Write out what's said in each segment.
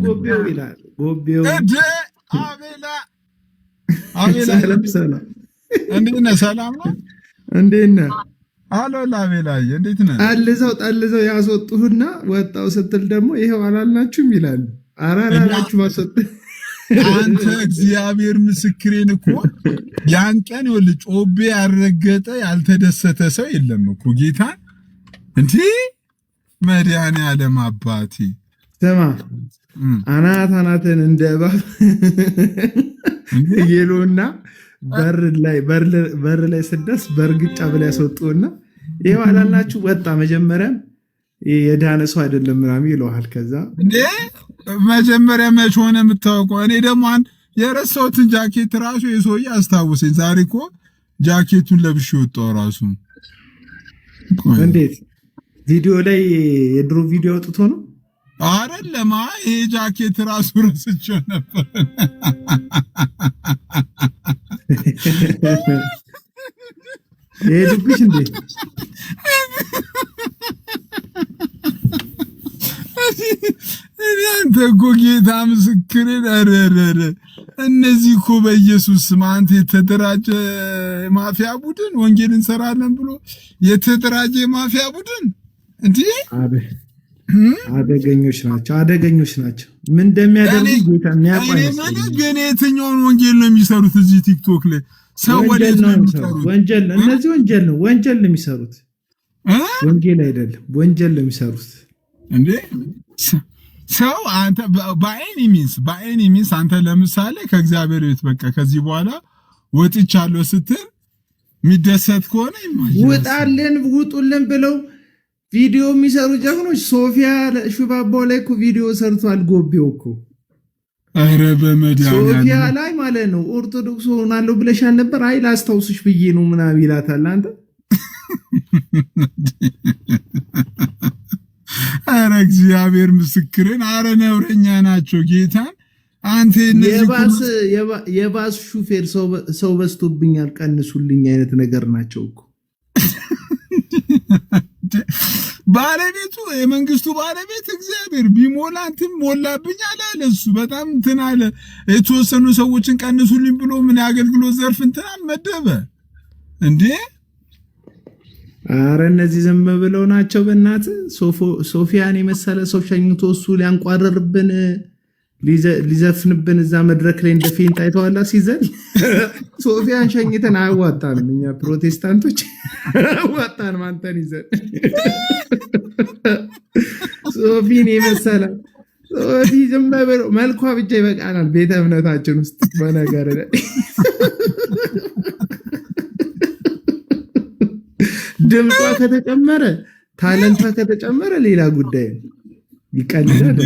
ጎቤው ይላል ጎቤው እደ አቤላ ሰላም እንዴት ነህ? ሰላም ነው። እንዴት ነህ? አሎ ላቤላዬ እንዴት ነህ? ጠልዘው ያስወጡህና ወጣው ስትል ደግሞ ይሄው አላልናችሁም ይላሉ። አላላችሁ ማስወጥ አንተ እግዚአብሔር ምስክሬን እኮ ያን ቀን ይኸውልህ ጮቤ ያልረገጠ ያልተደሰተ ሰው የለም እኮ ጌታ እንዴ መድኃኒዓለም አባቴ ስማ አናትን እንደ እባብ እየሉና በር ላይ ስደርስ በእርግጫ ብላ ያስወጡና ይሄው አላልናችሁ ወጣ። መጀመሪያም የዳነ ሰው አይደለም ምናምን ይለዋል። ከዛ እንዴ መጀመሪያ መች ሆነ የምታውቀው? እኔ ደግሞ የረሳሁትን ጃኬት ራሱ የሰውዬ አስታውሰኝ። ዛሬ እኮ ጃኬቱን ለብሼ ወጣሁ ራሱ። እንዴት ቪዲዮ ላይ የድሮ ቪዲዮ አውጥቶ ነው አይደለም? ይሄ ጃኬት ራሱ ረስቼው ነበር። የሄዱብሽ እንዴ? አንተ እኮ ጌታ ምስክሬን አረረረ እነዚህ እኮ በኢየሱስ ስም አንተ የተደራጀ ማፊያ ቡድን ወንጌል እንሰራለን ብሎ የተደራጀ ማፊያ ቡድን እንዴ! አደገኞች ናቸው። ምን እንደሚያደርጉ ጌታ የሚያውቀው ነው። ግን የትኛውን ወንጌል ነው የሚሰሩት? እዚህ ቲክቶክ ላይ ሰው ወዴት ነው የሚሰሩት? ወንጀል ነው። እነዚህ ወንጀል ነው የሚሰሩት። ወንጌል አይደለም፣ ወንጀል ነው የሚሰሩት እንዴ! ሰው አንተ በአይኒ ሚንስ አንተ ለምሳሌ ከእግዚአብሔር ቤት በቃ ከዚህ በኋላ ወጥቻለሁ ስትል የሚደሰት ከሆነ ውጡልን ብለው ቪዲዮ የሚሰሩ ጀግኖች ሶፊያ ሹባባው ላይ እኮ ቪዲዮ ሰርቷል። ጎቤው እኮ ኧረ በመድኃኒዓለም ሶፊያ ላይ ማለት ነው። ኦርቶዶክስ ሆናለሁ ብለሻል ነበር። አይ ላስታውስሽ ብዬ ነው ምናምን ይላታል። አንተ ኧረ እግዚአብሔር ምስክርን ኧረ ነውረኛ ናቸው ጌታን። አንተ የባስ ሹፌር ሰው በዝቶብኛል ቀንሱልኝ አይነት ነገር ናቸው እኮ ባለቤቱ የመንግስቱ ባለቤት እግዚአብሔር ቢሞላ እንትን ሞላብኝ አለ። እሱ በጣም እንትን አለ። የተወሰኑ ሰዎችን ቀንሱልኝ ብሎ ምን ያገልግሎት ዘርፍ እንትን መደበ እንዴ! አረ እነዚህ ዝም ብለው ናቸው። በእናት ሶፊያን የመሰለ ሰው ሸኝቶ እሱ ሊያንቋረርብን ሊዘፍንብን እዛ መድረክ ላይ እንደ ፌንት አይተዋላ ሲዘል ሶፊያን ሸኝተን አያዋጣንም። እኛ ፕሮቴስታንቶች አያዋጣንም። አንተን ይዘን ሶፊን የመሰለ ሶፊ ዝም ብለው መልኳ ብቻ ይበቃናል ቤተ እምነታችን ውስጥ በነገር ላይ ድምጿ ከተጨመረ ታለንቷ ከተጨመረ ሌላ ጉዳይ ይቀልዳል።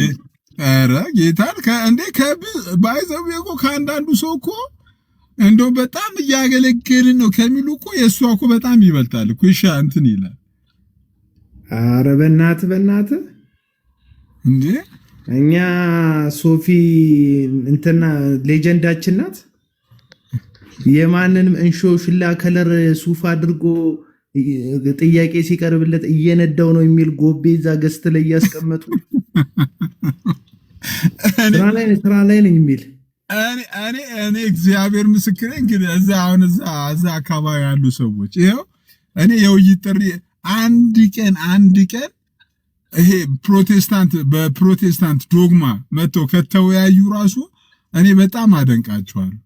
ኧረ ጌታን እንዴ ባይዘው እኮ ከአንዳንዱ ሰው እኮ እንደው በጣም እያገለገልን ነው ከሚሉ እኮ የእሷ እኮ በጣም ይበልጣል እኮ ይሻ እንትን ይላል። ኧረ በእናትህ እንዴ እኛ ሶፊ እንትና ሌጀንዳችን ናት። የማንንም እንሾሽላ ከለር ሱፍ አድርጎ ጥያቄ ሲቀርብለት እየነዳው ነው የሚል ጎቤ እዛ ገስት ላይ እያስቀመጡ ስራ ላይ ነኝ የሚል እኔ እግዚአብሔር ምስክሬ እንግዲህ እዛ አካባቢ ያሉ ሰዎች ይኸው እኔ የውይይት ጥሪ አንድ ቀን ይሄ በፕሮቴስታንት ዶግማ መጥተው ከተወያዩ ራሱ እኔ በጣም አደንቃቸዋለሁ።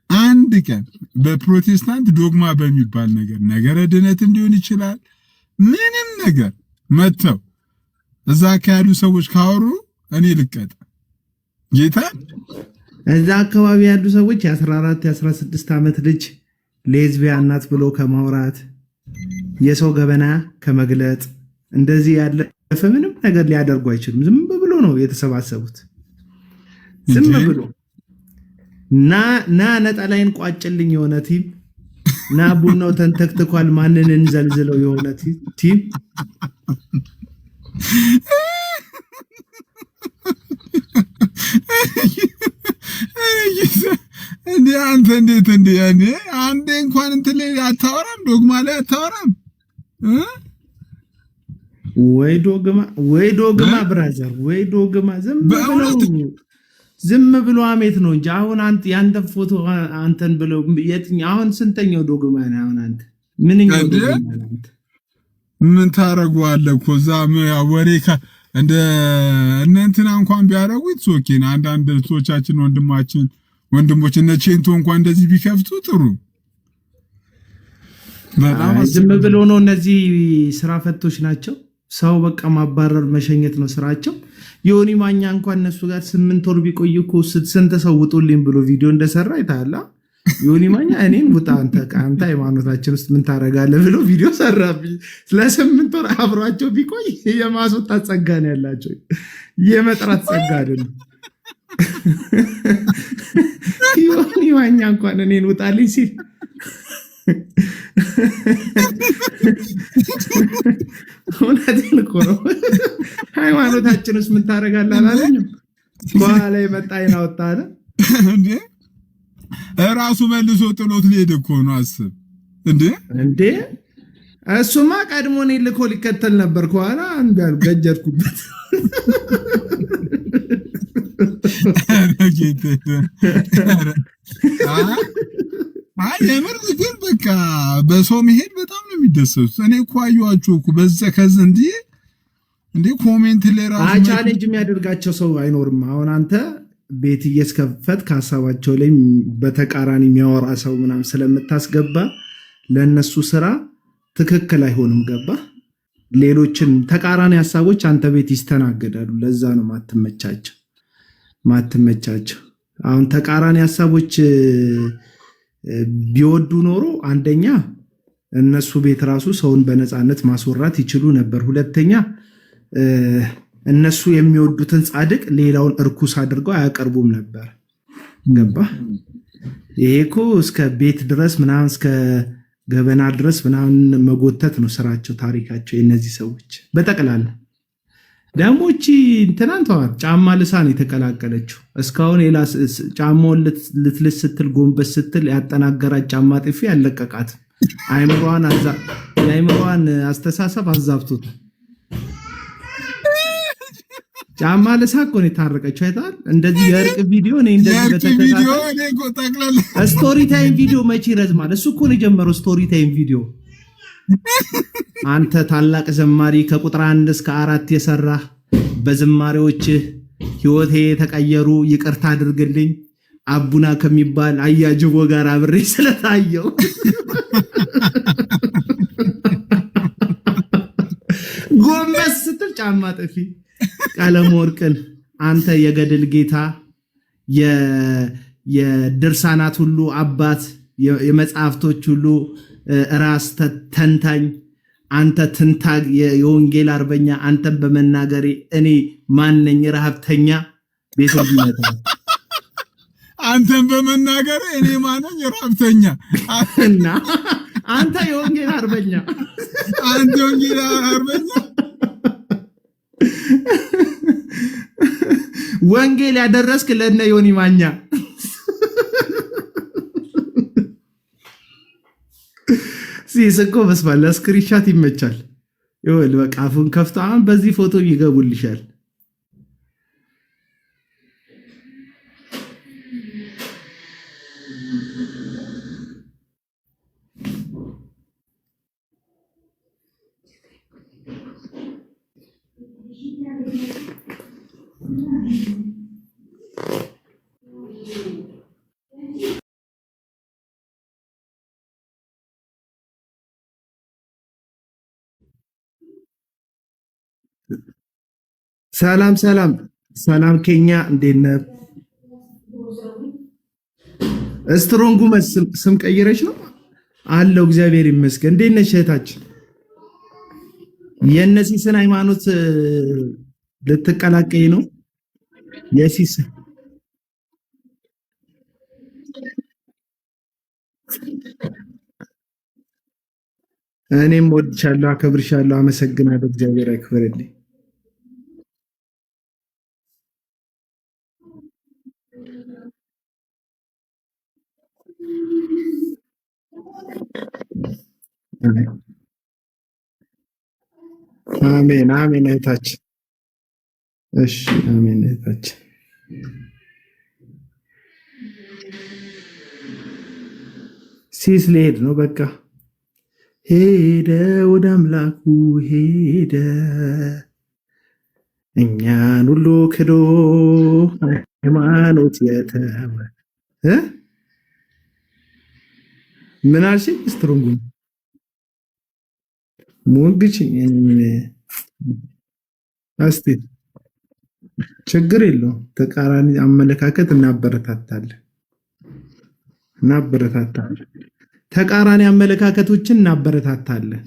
አንድ ቀን በፕሮቴስታንት ዶግማ በሚባል ነገረ ድነትም ሊሆን ይችላል ምንም ነገር መጥተው እዛ ካሉ ሰዎች ካወሩ እኔ ልቀጥ ጌታ። እዛ አካባቢ ያሉ ሰዎች የ14 የ16 ዓመት ልጅ ሌዝቢያን ናት ብሎ ከማውራት የሰው ገበና ከመግለጥ እንደዚህ ያለፈ ምንም ነገር ሊያደርጉ አይችሉም። ዝም ብሎ ነው የተሰባሰቡት። ዝም ብሎ ና ነጠላይን ቋጭልኝ የሆነ ቲም ና ቡናው ተንተክትኳል ማንን እንዘልዝለው የሆነ ቲም እንዴ አንተ እንዴት ያኔ አንዴ እንኳን እንትን ላይ አታወራም፣ ዶግማ ላይ አታወራም። ወይ ዶግማ ብራዘር ወይ ዶግማ ዝም ብሎ አሜት ነው እንጂ አሁን አንተ ያንተን ፎቶ አንተን ብለው የትኛው አሁን ስንተኛው ዶግማ ነው? አሁን አንተ ምንኛው ዶግማ ነው? አንተ ምን ታረጋለህ እኮ እዛ ወሬ እንደ እንትና እንኳን ቢያረጉት ኦኬ ነው። አንዳንድ እህቶቻችን ወንድሞች እነ ቼንቶ እንኳን እንደዚህ ቢከፍቱ ጥሩ። በጣም ዝም ብሎ ነው። እነዚህ ስራ ፈቶች ናቸው። ሰው በቃ ማባረር መሸኘት ነው ስራቸው። ዮኒ ማኛ እንኳን እነሱ ጋር 8 ወር ቢቆይ እኮ ስንት ሰው ውጡልኝ ብሎ ቪዲዮ እንደሰራ አይተሃል? ዮኒ ማኛ እኔን ውጣ አንተ ሃይማኖታችን ውስጥ ምን ታረጋለህ ብሎ ቪዲዮ ሰራብኝ። ለ8 ወር አብሯቸው ቢቆይ የማስወጣት ጸጋ ነው ያላቸው፣ የመጥራት ጸጋ አይደለም። ዮኒ ማኛ እንኳን እኔን ውጣልኝ ሲል እውነቴን እኮ ነው። ሃይማኖታችን ውስጥ ምን ታረጋለህ አላለኝም። በኋላ የመጣ አይን አወጣ አለ እንዴ እራሱ መልሶ ጥሎት ሊሄድ እኮ ነው። አስብ እንዴ እሱማ ቀድሞ እኔን ልኮ ሊከተል ነበር። ከኋላ አንድ ገጀርኩበት። የምር ግን በቃ በሰው መሄድ በጣም ነው የሚደሰቱት። እኔ እኮ አየኋቸው እኮ ከዛ እንዴ ኮሜንት ላይ ራሱ ቻሌንጅ የሚያደርጋቸው ሰው አይኖርም። አሁን አንተ ቤት እየስከፈት ከሀሳባቸው ላይ በተቃራኒ የሚያወራ ሰው ምናምን ስለምታስገባ ለነሱ ስራ ትክክል አይሆንም። ገባ? ሌሎችን ተቃራኒ ሀሳቦች አንተ ቤት ይስተናገዳሉ። ለዛ ነው ማትመቻቸው። አሁን ተቃራኒ ሀሳቦች ቢወዱ ኖሮ አንደኛ እነሱ ቤት ራሱ ሰውን በነፃነት ማስወራት ይችሉ ነበር። ሁለተኛ እነሱ የሚወዱትን ጻድቅ ሌላውን እርኩስ አድርገው አያቀርቡም ነበር። ገባ? ይሄ እኮ እስከ ቤት ድረስ ምናምን እስከ ገበና ድረስ ምናምን መጎተት ነው ስራቸው፣ ታሪካቸው የእነዚህ ሰዎች በጠቅላላ። ደሞቺ ትናንት ጫማ ልሳን የተቀላቀለችው እስካሁን ጫማውን ልትልስ ስትል ጎንበስ ስትል ያጠናገራት ጫማ ጥፊ ያለቀቃት የአይምሮዋን አስተሳሰብ አዛብቶት ጫማ ልሳ እኮ ነው የታረቀችው። አይተሃል? እንደዚህ የእርቅ ቪዲዮ ነው ስቶሪ ታይም ቪዲዮ መቼ ይረዝማል? እሱ እኮ ነው የጀመረው ስቶሪ ታይም ቪዲዮ። አንተ ታላቅ ዘማሪ ከቁጥር 1 እስከ 4 የሰራ በዝማሬዎች ህይወቴ የተቀየሩ ይቅርታ አድርግልኝ አቡና ከሚባል አያጅቦ ጋር አብሬ ስለታየው ጎንበስ ስትል ጫማ ጥፊ። ቀለም ወርቅን አንተ የገድል ጌታ የድርሳናት ሁሉ አባት የመጽሐፍቶች ሁሉ ራስ ተንታኝ አንተ ትንታግ የወንጌል አርበኛ አንተን በመናገሬ እኔ ማነኝ ረሃብተኛ ቤተልሔም አንተን በመናገሬ እኔ ማነኝ ረሃብተኛ እና አንተ የወንጌል አርበኛ አንተ የወንጌል አርበኛ ወንጌል ያደረስክ ለነ ዮኒ ማኛ ሲስኮ በስባለ ስክሪንሻት ይመቻል። ይወል በቃ አፉን ከፍቶ አሁን በዚህ ፎቶ ይገቡልሻል። ሰላም ሰላም ሰላም ኬኛ እንዴት ነህ? ስትሮንጉ ስም ቀይረሽ ነው አለው። እግዚአብሔር ይመስገን። እንዴት ነሽ እህታችን? የነሲስን ሃይማኖት ልትቀላቀይ ነው? የሲስ እኔም ወድሻለሁ፣ አከብርሻለሁ፣ አመሰግናለሁ። እግዚአብሔር ያክብርልኝ። አሜን አሜን እህታችን። እሺ አሜን እህታችን። ሲስ ሊሄድ ነው በቃ ሄደ፣ ወደ አምላኩ ሄደ፣ እኛን ሁሉ ክዶ ሃይማኖት የተወ ምን አልሽኝ? ስትሮንጉ ሞግች እስቲ ችግር የለውም። ተቃራኒ አመለካከት እናበረታታለን። ተቃራኒ አመለካከቶችን እናበረታታለን።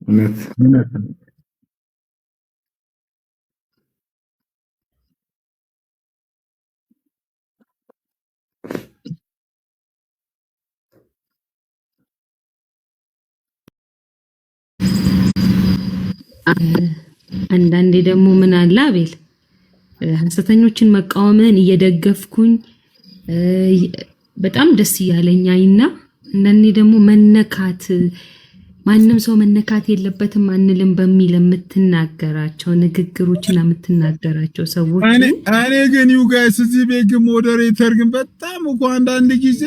እውነት አንዳንዴ ደግሞ ምን አለ አቤል ሐሰተኞችን መቃወምን እየደገፍኩኝ በጣም ደስ እያለኝ አይና አንዳንዴ ደግሞ መነካት ማንም ሰው መነካት የለበትም አንልም በሚል የምትናገራቸው ንግግሮችና የምትናገራቸው ሰዎች እኔ ግን ዩ ጋይስ እዚህ ቤት ሞዴሬተር ግን በጣም እኮ አንዳንድ ጊዜ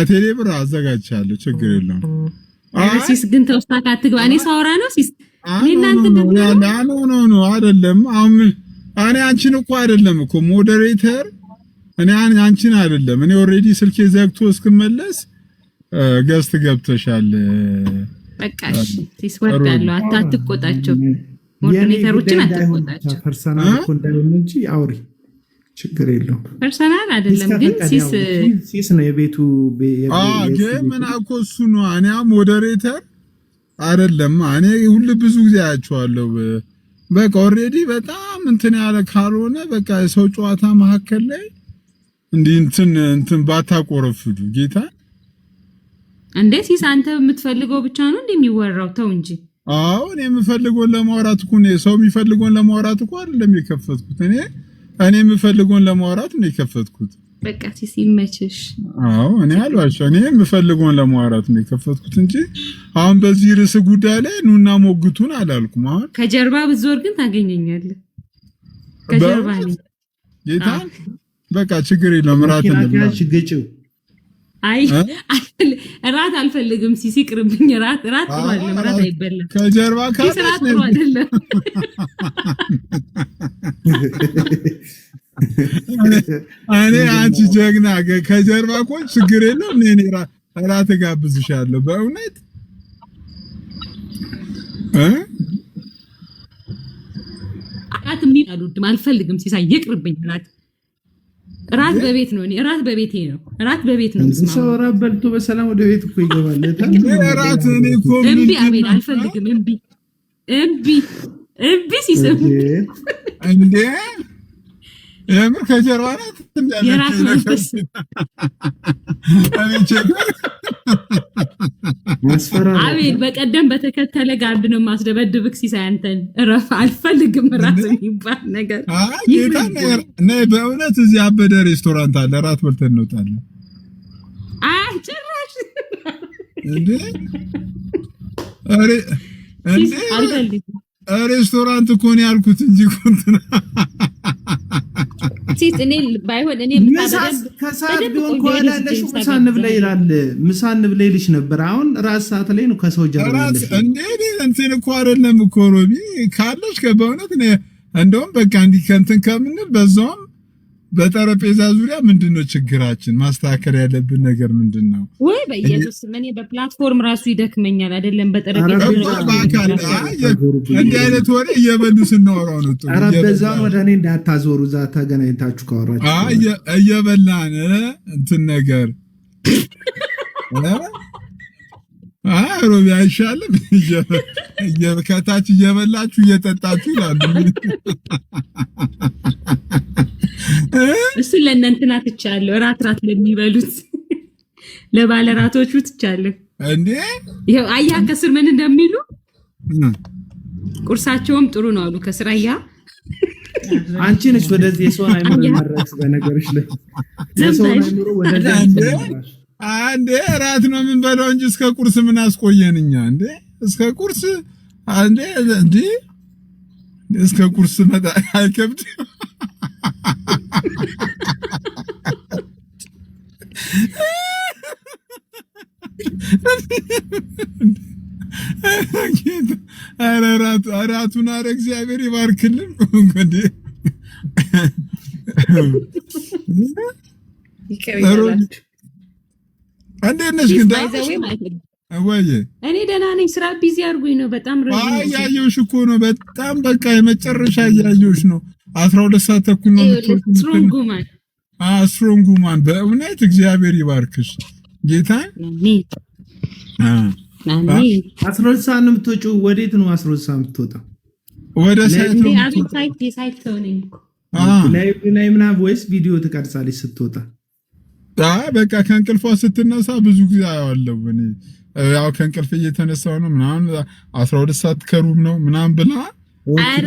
ቴሌብር አዘጋጅቻለሁ ችግር የለውም። ሲስ ግን ተውስታካ አትግባ። እኔ ሳወራ ነው ሲስ ኖ አይደለም። አሁን እኔ አንቺን እኮ አይደለም እኮ ሞዴሬተር እኔ አንቺን አይደለም። እኔ ኦልሬዲ ስልኬ ዘግቶ እስክመለስ ገስት ገብተሻል። በቃ ሲስ ወርዳለሁ። አትቆጣቸው፣ ሞዴሬተሮችን አትቆጣቸው። ፐርሰናል እኮ እንዳይሆን እንጂ አውሪ ችግር የለውም። ፐርሰናል አይደለም ግን ሲስ ነው የቤቱ ግን ምን አኮ እሱ ነው። እኔ ሞዴሬተር አይደለም። እኔ ሁሉ ብዙ ጊዜ አያቸዋለሁ። በቃ ኦልሬዲ በጣም እንትን ያለ ካልሆነ በቃ የሰው ጨዋታ መካከል ላይ እንዲህ እንትን ባታቆረፍዱ ጌታ እንዴ ሲስ አንተ የምትፈልገው ብቻ ነው እንደሚወራው ተው እንጂ። አዎ እኔ የምፈልገውን ለማውራት እኮ ነው። ሰው የሚፈልገውን ለማውራት እኮ አይደለም የከፈትኩት። እኔ የምፈልገውን ለማውራት ነው የከፈትኩት። በቃ ሲስ ይመችሽ። አዎ እኔ አልዋሻው። እኔ የምፈልገውን ለማውራት ነው የከፈትኩት እንጂ አሁን በዚህ ርዕስ ጉዳይ ላይ ኑና ሞግቱን አላልኩም። አሁን ከጀርባ ብትዞር ግን ታገኘኛለህ። ከጀርባ ነኝ ጌታ። በቃ ችግር የለም። ራት እንብላ። ግጭው አይ ራት አልፈልግም። ሲስ ይቅርብኝ። ራት አይደለም፣ ራት አይበላም። ከጀርባ ካለሽ ነው አይደለም። እኔ አንቺ ጀግና ከጀርባ እኮ ችግር የለም። እኔ ራት ጋብዝሻለሁ በእውነት ራት የሚባሉት አልፈልግም። ሲሳይ ይቅርብኝ። ራት በቤት ነው። እኔ ራት በቤቴ ነው። ራት በቤት ነው። ሰው ራት በልቶ በሰላም ወደ ቤት እኮ ይገባል። ራት እኔ እኮ እምቢ አቤል አልፈልግም። እምቢ ሲሰሙ እንዴ የምር ከጀርባ ናት የራት መንፈስ አቤል በቀደም በተከተለ ጋርድ ነው ማስደበድብክ። ሲሳይ አንተን እረፍ። አልፈልግም ራት የሚባል ነገር። ነይ በእውነት እዚህ አበደ ሬስቶራንት አለ። ራት በልተን እንወጣለን። ጭራሽ እንዴ አልፈልግም። ሬስቶራንት እኮ ነው ያልኩት እንጂ እንትና ሲስ እኔ ባይሆን እኔ ከሰዓት ቢሆን ከኋላ ያለሽ ምሳ እንብላ ይላል። ምሳ እንብላ ይልሽ ነበር። አሁን ራት ሰዓት ላይ ነው ከሰው ጀርባ ያለሽ። እንዴ እንትን እኮ አይደለም እኮ ሮቢ ካለሽ በእውነት እንደውም በቃ እንዲህ ከእንትን ከምንል በዛውም በጠረጴዛ ዙሪያ ምንድነው ችግራችን? ማስተካከል ያለብን ነገር ምንድነው? ወይ በኢየሱስ እኔ በፕላትፎርም ራሱ ይደክመኛል አይደለም በጠረጴዛ ዙሪያ እንዲህ አይነት ወሬ እየበሉ ስናወራው ነው። ጠረጴዛውን ወደ እኔ እንዳታዞሩ እዛ ተገናኝታችሁ ካወራችሁ እየበላን እንትን ነገር ሮቢ አይሻልም? ከታች እየበላችሁ እየጠጣችሁ ይላሉ። እሱ ለእናንተና ትቻለሁ። ራት ለሚበሉት ለባለራቶቹ ትቻለሁ። እንዴ ይሄው አያ ከስር ምን እንደሚሉ ቁርሳቸውም ጥሩ ነው አሉ ከስራያ አንቺ ነሽ ወደዚህ የሰውን አይምሮ ማድረስ በነገርሽ ላይ የሰውን አይምሮ ወደዚህ አንዴ እራት ነው ምን በለው እንጂ እስከ ቁርስ ምን አስቆየንኛ እንዴ እስከ ቁርስ አንዴ እንዴ እስከ ቁርስ መጣ አይከብድ አራቱን አረ እግዚአብሔር ይባርክልን እንግዲህ እንዴት ነሽ ግን ወይ እኔ ደህና ነኝ ስራ ቢዚ አድርጎኝ ነው በጣም ረጅም ያየሁሽ እኮ ነው በጣም በቃ የመጨረሻ ያየሁሽ ነው 12 ሰዓት ተኩል ነው ስትሮንግ ማን በእውነት እግዚአብሔር ይባርክሽ ጌታ አሜን 12 ሰዓት ነው የምትወጪው ወዴት ነው 12 ሰዓት የምትወጣው ወደ ሳይት ነው ሳይት ነኝ ላይ ምናምን ወይስ ቪዲዮ ትቀርጻለች ስትወጣ በቃ ከእንቅልፏ ስትነሳ ብዙ ጊዜ አያዋለሁ እኔ ያው ከእንቅልፍ እየተነሳው ነው ምናምን 12 ሰዓት ከሩብ ነው ምናምን ብላ አረ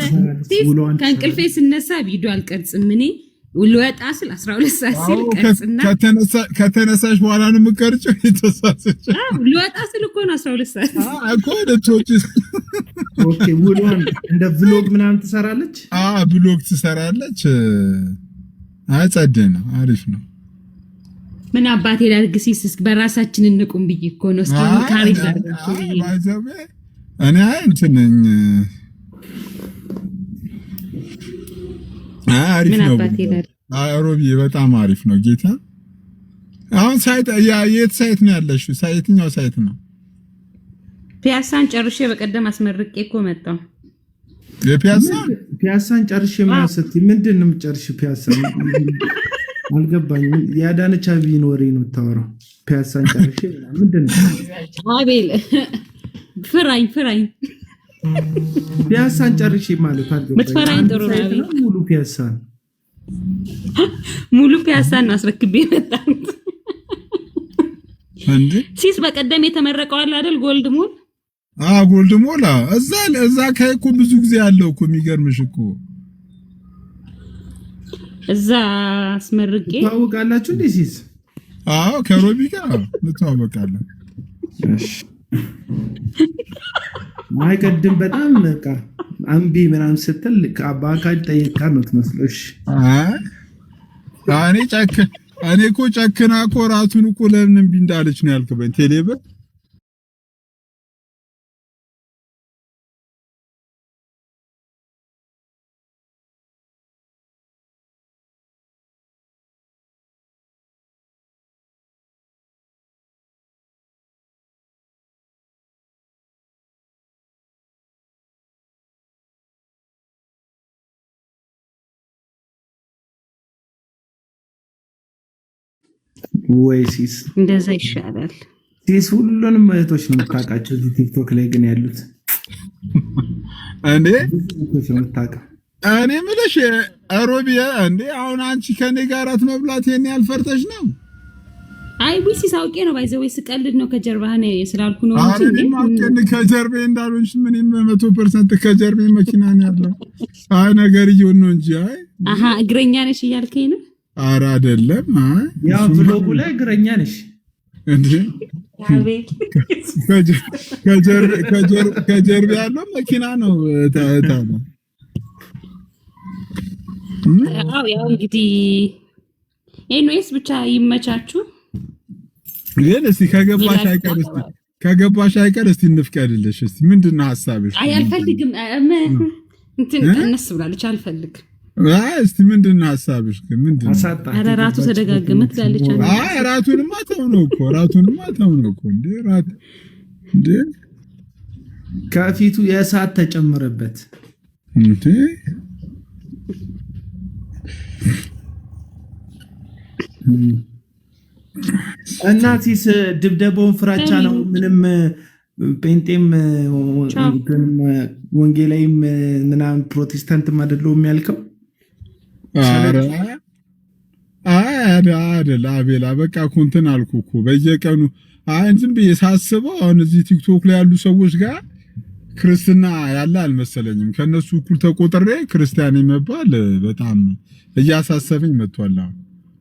ከእንቅልፌ ስነሳ ቪዲዮ አልቀርጽም እኔ ልወጣ ስል 12 ሰዓት ሲል ቀርጽና ከተነሳሽ በኋላ ነው የምትቀርጪው የተሳሰች ልወጣ ስል እኮ ነው 12 ሰዓት እኮ ለቶች ኦኬ ውሏን እንደ ቭሎግ ምናምን ትሰራለች ብሎግ ትሰራለች አጸደና አሪፍ ነው ምን አባቴ ላርግሲስ በራሳችን እንቁም ብዬ እኮ ነው እስኪ ካሪዝ አድርጋችሁ እኔ እንትን አሪፍ ነው ሮቢ በጣም አሪፍ ነው ጌታ አሁን ሳይት የት ሳይት ነው ያለሽ ሳይትኛው ሳይት ነው ፒያሳን ጨርሼ በቀደም አስመርቄ እኮ መጣሁ ፒያሳን ጨርሼ ማለት ምንድን ነው የምጨርሽ ፒያሳ አልገባኝም ያዳነች አብይን ወሬ ነው ታወራው ፒያሳን ጨርሼ ምንድን ነው አቤል ፍራኝ ፒያሳን ጨርሼ ማለት አልገባኝም ምትፈራኝ ጥሩ ነው ሙሉ ፒያሳን አስረክቤ መጣሁ እንዴ ሲስ በቀደም የተመረቀው አለ አይደል ጎልድ ሞል ጎልድ ሞል እዛ ከይኩ ብዙ ጊዜ ያለው እኮ የሚገርምሽ እኮ እዛ አስመርቄ ታውቃላችሁ እንዴ ሲስ ከሮቢ ጋር ልታወቃለን እሺ ማይቀድም በጣም በቃ አንቢ ምናምን ስትል ከአባካል ጠይቃ ነው ትመስሎሽ እኔ እኮ ጨክና እኮ ራቱን እኮ ለምን እምቢ እንዳለች ነው ያልከበኝ ቴሌብር ወይሲስ እንደዛ ይሻላል ሲስ ሁሉንም እህቶች ነው የምታውቃቸው እዚህ ቲክቶክ ላይ ግን ያሉት እንዴ እህቶች ነው የምታውቃው እኔ ምልሽ ሮቢያ እንዴ አሁን አንቺ ከኔ ጋር አትመብላት የኔ ያልፈርተሽ ነው አይ ዊሲስ አውቄ ነው ባይዘው ስቀልድ ነው ከጀርባህ ነው ስላልኩ ነው እንጂ ማከን ከጀርቤ እንዳልሆንሽ ምንም 100% ከጀርቤ መኪና ነው ያለው አይ ነገር ይሁን ነው እንጂ አይ እግረኛ ነሽ እያልከኝ ነው ኧረ አይደለም ያው ብሎጉ ላይ እግረኛ ነሽ እንዴ ከጀርቤ ያለው መኪና ነው ታታ ያው እንግዲህ ኤንዌስ ብቻ ይመቻችሁ ግን እስቲ ከገባሽ አይቀር እስቲ እንፍቀድልሽ እስቲ ምንድነው ሐሳብሽ አይ አልፈልግም እንትን ቀነስ ብላለች አልፈልግም እስቲ ምንድነው ሐሳብሽ ግን ምንድነው ኧረ ራቱ ተደጋገመት ጋለች ራቱንማ ተው ነው እኮ እንዴ ከፊቱ የእሳት ተጨመረበት እንዴ እናቲስ ድብደባውን ፍራቻ ነው ምንም ጴንጤም ወንጌላይም ምናምን ፕሮቴስታንትም አይደለም የሚያልከው አይደል አቤላ በቃ ኮንተን አልኩ እኮ በየቀኑ ዝም ብዬ ሳስበው አሁን እዚህ ቲክቶክ ላይ ያሉ ሰዎች ጋር ክርስትና ያለ አልመሰለኝም። ከነሱ እኩል ተቆጥሬ ክርስቲያን መባል በጣም እያሳሰበኝ መጥቷል።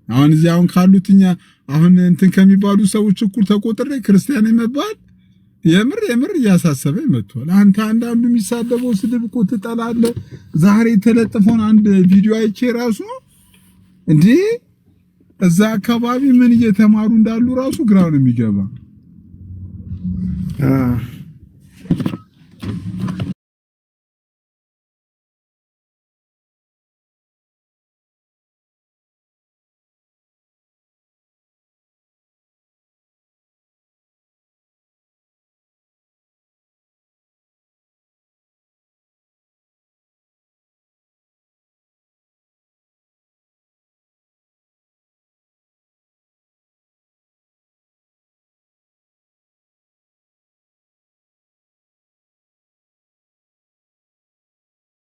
አሁን እዚህ አሁን ካሉትኛ አሁን እንትን ከሚባሉ ሰዎች እኩል ተቆጥሬ ክርስቲያን መባል የምር እያሳሰበኝ መጥቷል። አንዳንዱ የሚሳደበው ስድብ እኮ ትጠላለህ። ዛሬ የተለጠፈውን አንድ ቪዲዮ አይቼ ራሱ እንዴ እዛ አካባቢ ምን እየተማሩ እንዳሉ ራሱ ግራው ነው የሚገባ።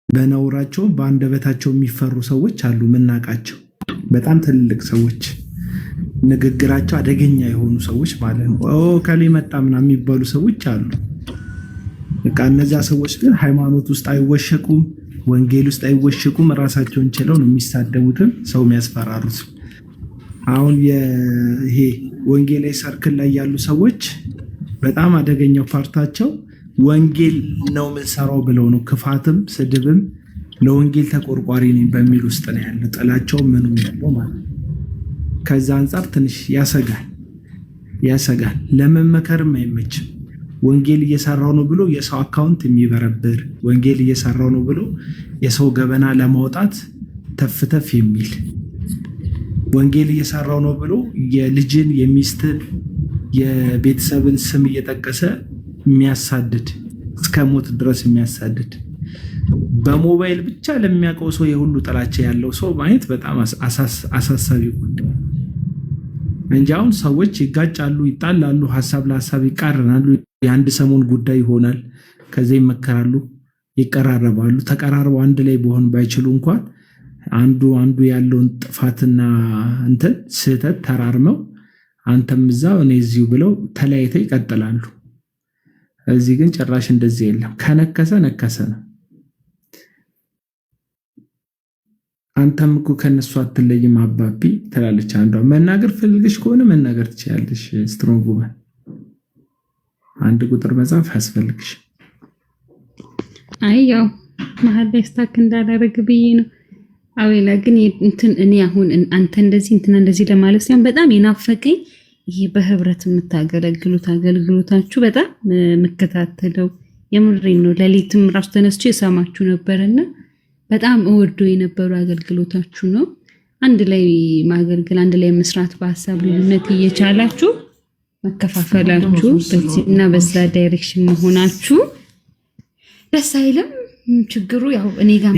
በነውራቸው በአንደበታቸው የሚፈሩ ሰዎች አሉ፣ ምናቃቸው በጣም ትልልቅ ሰዎች፣ ንግግራቸው አደገኛ የሆኑ ሰዎች ማለት ነው። ከሌ መጣ ምናምን የሚባሉ ሰዎች አሉ። በቃ እነዚያ ሰዎች ግን ሃይማኖት ውስጥ አይወሸቁም፣ ወንጌል ውስጥ አይወሸቁም። ራሳቸውን ችለው ነው የሚሳደቡትም ሰው የሚያስፈራሩት። አሁን ይሄ ወንጌላዊ ሰርክል ላይ ያሉ ሰዎች በጣም አደገኛው ፓርታቸው ወንጌል ነው የምንሰራው ብለው ነው። ክፋትም ስድብም ለወንጌል ተቆርቋሪ ነኝ በሚል ውስጥ ነው ያለ ጥላቸው ምንም ያለው ማለት። ከዛ አንጻር ትንሽ ያሰጋል። ለመመከርም አይመችም። ወንጌል እየሰራው ነው ብሎ የሰው አካውንት የሚበረብር፣ ወንጌል እየሰራው ነው ብሎ የሰው ገበና ለማውጣት ተፍተፍ የሚል፣ ወንጌል እየሰራው ነው ብሎ የልጅን የሚስትን የቤተሰብን ስም እየጠቀሰ የሚያሳድድ እስከ ሞት ድረስ የሚያሳድድ በሞባይል ብቻ ለሚያውቀው ሰው የሁሉ ጥላቻ ያለው ሰው ማየት በጣም አሳሳቢ ጉዳይ እንጂ አሁን ሰዎች ይጋጫሉ፣ ይጣላሉ፣ ሀሳብ ለሀሳብ ይቃረናሉ። የአንድ ሰሞን ጉዳይ ይሆናል። ከዛ ይመከራሉ፣ ይቀራረባሉ። ተቀራርበው አንድ ላይ በሆን ባይችሉ እንኳን አንዱ ያለውን ጥፋትና እንትን ስህተት ተራርመው አንተም እዛው እኔ እዚሁ ብለው ተለያይተው ይቀጥላሉ። እዚህ ግን ጭራሽ እንደዚህ የለም። ከነከሰ ነከሰ ነው። አንተም እኮ ከነሱ አትለይም አባቢ ትላለች አንዷ። መናገር ፈልግሽ ከሆነ መናገር ትችላለሽ። ስትሮንግ ውመን አንድ ቁጥር መጻፍ ያስፈልግሽ። አይ ያው መሀል ላይ ስታክ እንዳላረግ ብዬ ነው። አቤላ ግን እንትን እኔ አሁን አንተ እንደዚህ እንትና እንደዚህ ለማለት ሲሆን በጣም የናፈቀኝ ይሄ በህብረት የምታገለግሉት አገልግሎታችሁ በጣም የምከታተለው የምሬን ነው። ሌሊትም ራሱ ተነስቼ እሰማችሁ ነበርና በጣም እወዶ የነበሩ አገልግሎታችሁ ነው። አንድ ላይ ማገልገል፣ አንድ ላይ መስራት፣ በሀሳብ ልዩነት እየቻላችሁ መከፋፈላችሁ፣ በዚህና በዛ ዳይሬክሽን መሆናችሁ ደስ አይልም? ችግሩ ያው እኔ ጋር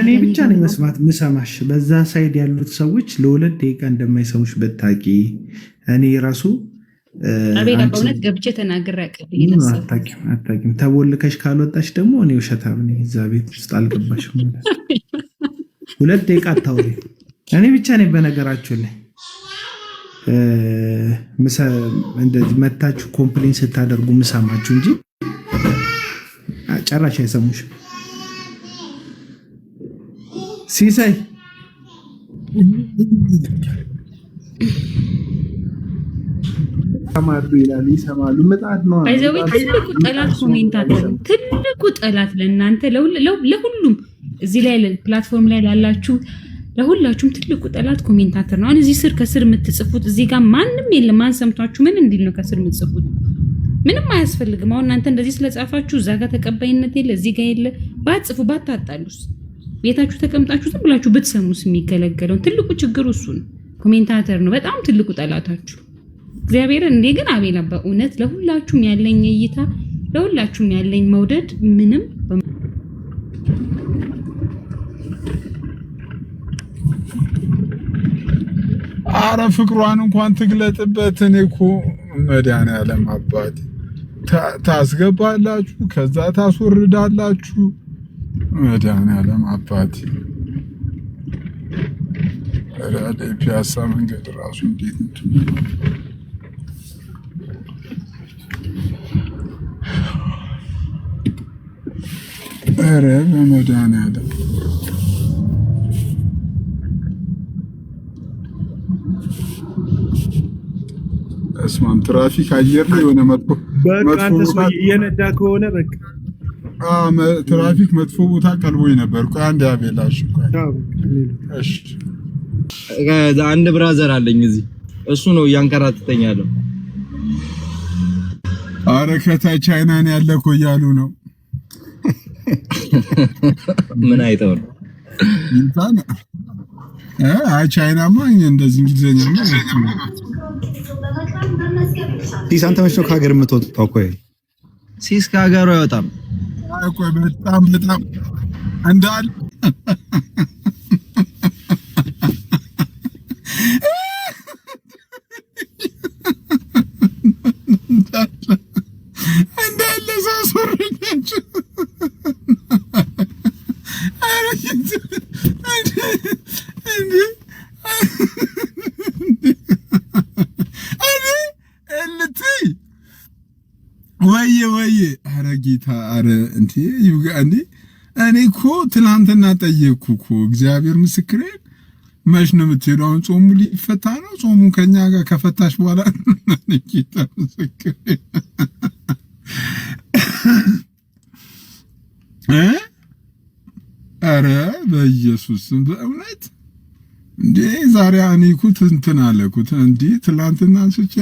እኔ ብቻ ነኝ መስማት ምሰማሽ። በዛ ሳይድ ያሉት ሰዎች ለሁለት ደቂቃ እንደማይሰሙሽ በታቂ እኔ ራሱ አቤላ በእውነት ገብቼ ተናግሬ አታውቂም። ተቦልከሽ ካልወጣሽ ደግሞ እኔ ውሸታም ነኝ። እዛ ቤት ውስጥ አልገባሽም ማለት ሁለት ደቂቃ አታውሪ። እኔ ብቻ ነኝ በነገራችሁ ላይ እንደዚህ መታችሁ ኮምፕሌን ስታደርጉ ምሰማችሁ እንጂ ጨራሽ አይሰሙሽም። ሲሳይ ይሰማሉ ይላል፣ ይሰማሉ። ምጣድ ነው አይዘው ትልቁ ጠላት ኮሜንታተር፣ ትልቁ ጠላት ለእናንተ ለሁሉም እዚህ ላይ ፕላትፎርም ላይ ላላችሁ ለሁላችሁም ትልቁ ጠላት ኮሜንታተር ነው። አሁን እዚህ ስር ከስር የምትጽፉት እዚህ ጋር ማንም የለም። ማን ሰምቷችሁ ምን እንዲል ነው ከስር የምትጽፉት? ምንም አያስፈልግም። አሁን እናንተ እንደዚህ ስለጻፋችሁ እዛ ጋር ተቀባይነት የለ፣ እዚህ ጋር የለ። ባትጽፉ ባታጣሉስ ቤታችሁ ተቀምጣችሁ ዝም ብላችሁ ብትሰሙስ የሚገለገለው ትልቁ ችግሩ እሱ ነው። ኮሜንታተር ነው በጣም ትልቁ ጠላታችሁ። እግዚአብሔርን እንዴ ግን አቤላ በእውነት ለሁላችሁም ያለኝ እይታ ለሁላችሁም ያለኝ መውደድ ምንም አረ ፍቅሯን እንኳን ትግለጥበት። እኔ እኮ መድኃኒዓለም አባት ታስገባላችሁ ከዛ ታስወርዳላችሁ። መድኃኒዓለም አባት አረ ፒያሳ መንገድ ራሱ እንዴት ነው? ኧረ በመድኃኒዓለም እስማም ትራፊክ አየር ላይ የሆነ መጥፎ በቃ አንተ ሰው እየነዳ ከሆነ በቃ ትራፊክ መጥፎ ቦታ ቀልቦኝ ነበር። ቆይ አንድ ያቤላሽ እሺ አንድ ብራዘር አለኝ እዚህ እሱ ነው እያንከራተተኝ ያለው። አረ ከታች ቻይናን ያለኮ እያሉ ነው። ምን አይተው ነው እንታና ቻይናማ እንደዚህ እንግሊዘኛ ነው። ሲስ አንተ መች ነው ከሀገር የምትወጣው? ቆይ ሲስ ከሀገሩ አይወጣም። ቆይ በጣም እንዳል እንዳለ ሳስወርኛቸው ወየ አረ ጌታ አረ እንዴ ይውጋ እንዴ እኔ እኮ ትናንትና ጠየቅኩ እኮ እግዚአብሔር ምስክሬን። መች ነው የምትሄደው? አሁን ጾሙ ሊፈታ ነው። ጾሙን ከኛ ጋር ከፈታሽ በኋላ ጌታ ምስክሬን አረ በኢየሱስ በእውነት እንዴ ዛሬ እኔ እኮ እንትን አለኩት እንዴ ትላንትና አንስቼ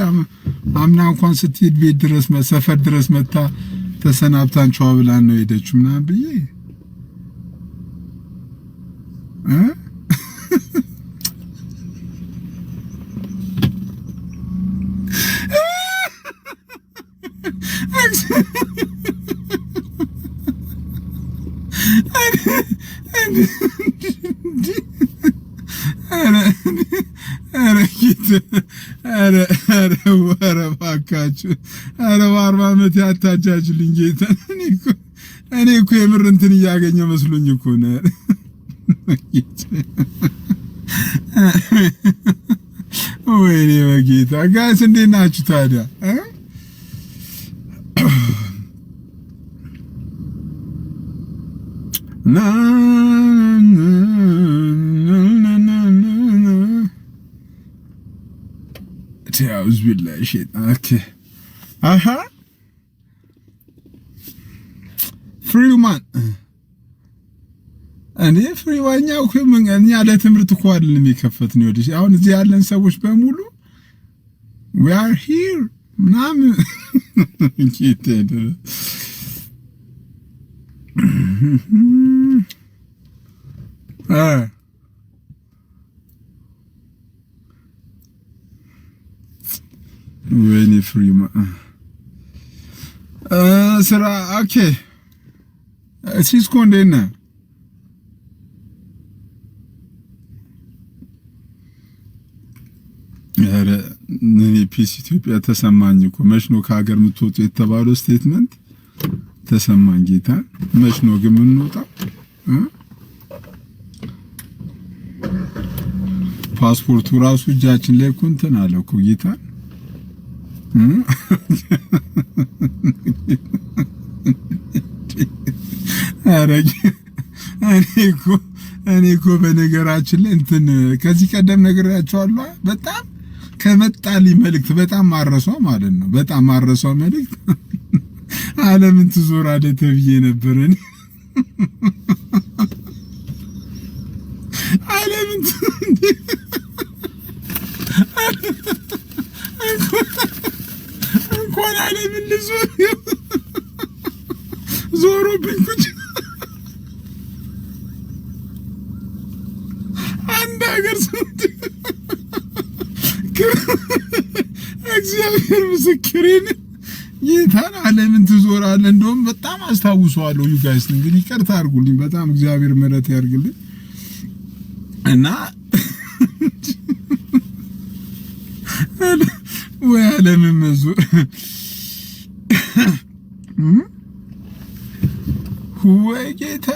አምና እንኳን ስትሄድ ቤት ድረስ ሰፈር ድረስ መታ ተሰናብታን ቻው ብላን ነው ሄደችው ምናምን ብዬ ኧረ እባካችሁ ኧረ 40 ዓመት ያታጃጅልኝ ጌታ። እኔ እኮ የምር እንትን እያገኘ መስሎኝ እኮ ነው። ወይኔ በጌታ ጋይስ እንዴት ናችሁ ታዲያ? تعوذ بالله الشيطان اوكي اها ፍሪማን እኔ ፍሪዋኛው ከምን ያለ ትምህርት እኮ አይደለም የከፈት ነው ወዲህ አሁን እዚህ ያለን ሰዎች በሙሉ we are here ምናም ጌታ ወይኔ ፍሪማን ስራ ኦኬ ሲስኮ እንዴት ነህ? ኧረ እኔ ፒስ ኢትዮጵያ ተሰማኝ እኮ መች ነው ከሀገር የምትወጡ የተባለው ስቴትመንት ተሰማኝ ጌታ። መች ነው ግን የምንወጣው? ፓስፖርቱ ራሱ እጃችን ላይ እኮ እንትን አለ እኮ ጌታ። እኔ እኮ በነገራችን ላይ እንትን ከዚህ ቀደም ነግሬያቸዋለሁ። በጣም ከመጣልኝ መልእክት በጣም ማረሷው ማለት ነው። በጣም ማረሷው መልእክት ዓለምን ትዞራለህ ተብዬ ነበር። እኔ ዓለምን እንኳን ዓለምን ልዞር ዞሮብኝ ቁጭ አንድ ሀገር ሰውት እግዚአብሔር ምስክሬን ጌታን ዓለምን ትዞራለህ። እንደውም በጣም አስታውሰዋለሁ። ዩ ጋይስ እንግዲህ ይቅርታ አድርጉልኝ። በጣም እግዚአብሔር ምሕረት ያድርግልኝ እና ወይ ዓለምን መዞር ወይ ጌታ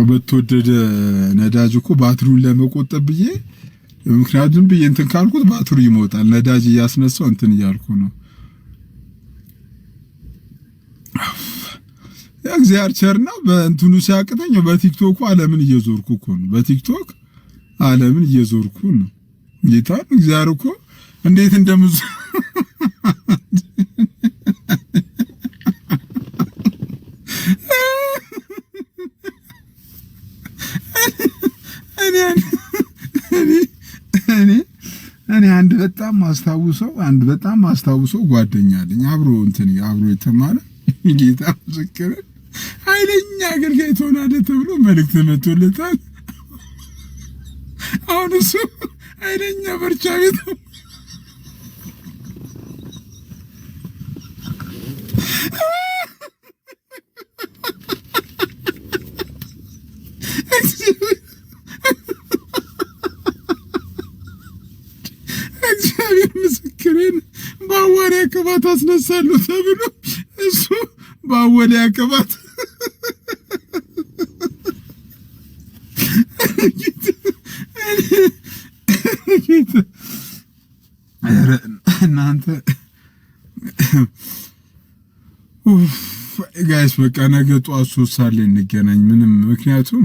በተወደደ ነዳጅ እኮ ባትሪውን ለመቆጠብ ብዬ ምክንያቱም ብዬ እንትን ካልኩት ባትሪው ይሞታል። ነዳጅ እያስነሳው እንትን እያልኩ ነው። እግዚአብሔር ቸር ነው። በእንትኑ ሲያቅተኝ በቲክቶክ ዓለምን እየዞርኩ እኮ ነው። በቲክቶክ ዓለምን እየዞርኩ ነው። ጌታ እግዚአብሔር እኮ እንዴት እንደምዝ እኔ አንድ በጣም ማስታውሰው ጓደኛ አለኝ አብሮ የተማረ ጌታ ምስክር ኃይለኛ አገልጋይ ትሆናለህ ተብሎ መልእክት መጥቶለታል። አሁን እሱ ኃይለኛ በርቻ ቤት እግዚአብሔር ምስክሬን በአወሪያ ቅባት አስነሳለሁ ተብሎ እሱ በአወሪያ ቅባት እናንተ ጋይስ በቃ ነገ ጠዋት 3 ሰዓት ላይ እንገናኝ። ምንም ምክንያቱም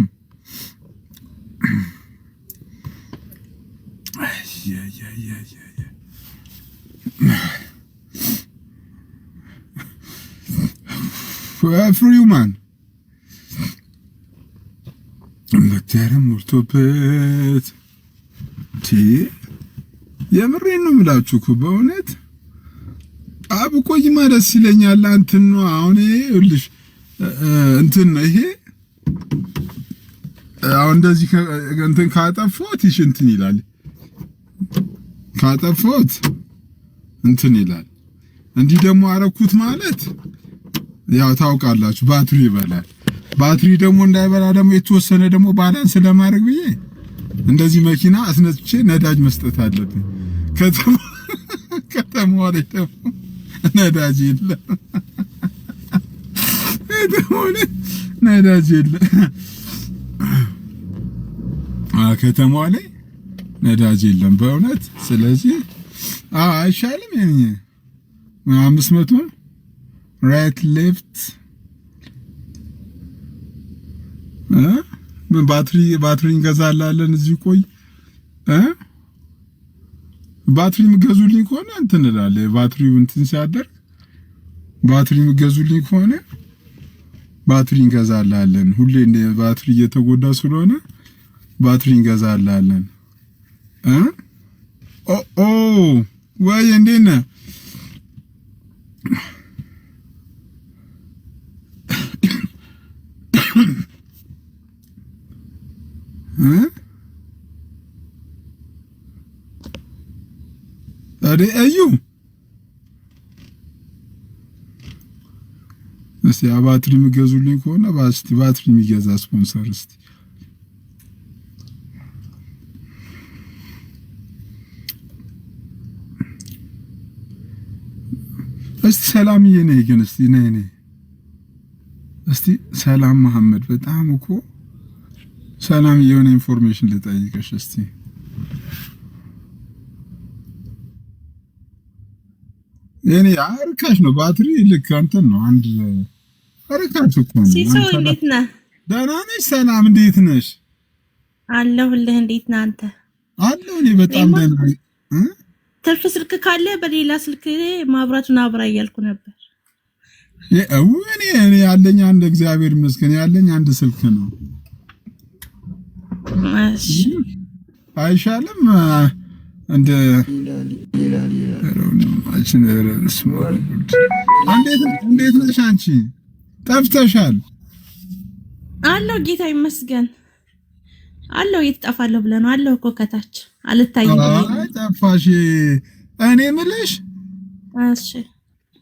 ፍሪውማን መተረም ሞልቶበት የምሬን ነው የምላችሁ እኮ በእውነት አብቆይማ ደስ ይለኛል። አንተን ነው አሁን ይኸውልሽ እንትን ነው ይሄ አሁን እንደዚህ እንትን ካጠፋሁት እንትን ይላል፣ ካጠፋሁት እንትን ይላል። እንዲህ ደግሞ አረኩት ማለት ያው ታውቃላችሁ ባትሪ ይበላል። ባትሪ ደግሞ እንዳይበላ ደግሞ የተወሰነ ደግሞ ባላንስ ለማድረግ ብዬ እንደዚህ መኪና አስነጥቼ ነዳጅ መስጠት አለብኝ። ከተማው ላይ ደግሞ ነዳጅ የለም። ከተማው ላይ ነዳጅ የለም በእውነት። ስለዚህ አይሻልም? የኔ 500 ራይት ሌፍት ምን ባትሪ እንገዛላለን እዚህ ቆይ ባትሪ ምገዙልኝ ከሆነ እንትን እላለሁ። ባትሪው እንትን ሲያደርግ ባትሪ ምገዙልኝ ከሆነ ባትሪ እንገዛላለን። ሁሌ እንደ ባትሪ እየተጎዳ ስለሆነ ባትሪ እንገዛላለን። ወይ እንዴት ነህ? እዩ እስቲ ባትሪ ምገዙልኝ ከሆነ ባትሪ የሚገዛ ስፖንሰር እስቲ ሰላምዬ ነኝ ግን እስቲ ነኝ እስቲ ሰላም መሐመድ በጣም እኮ ሰላም የሆነ ኢንፎርሜሽን ልጠይቅሽ እስቲ የኔ አርካሽ ነው ባትሪ ልክ አንተን ነው አንድ አርካሽ እኮ ነው። ሲሶ እንዴት ነህ? ደህና ነሽ? ሰላም እንዴት ነሽ? አለሁልህ። እንዴት ነህ አንተ? አለሁ እኔ በጣም ደህና ነኝ። ትርፍ ስልክ ካለ በሌላ ስልክ ማብራቱን አብራ እያልኩ ነበር። እኔ ያለኝ አንድ እግዚአብሔር ይመስገን ያለኝ አንድ ስልክ ነው። እሺ አይሻልም? እንደ እንዴት ነሽ አንቺ? ጠፍተሻል። አለሁ ጌታ ይመስገን አለሁ። የት እጠፋለሁ ብለህ ነው? አለሁ እኮ ከታች አልታይም። አይ ጠፋሽ። እኔ የምልሽ እሺ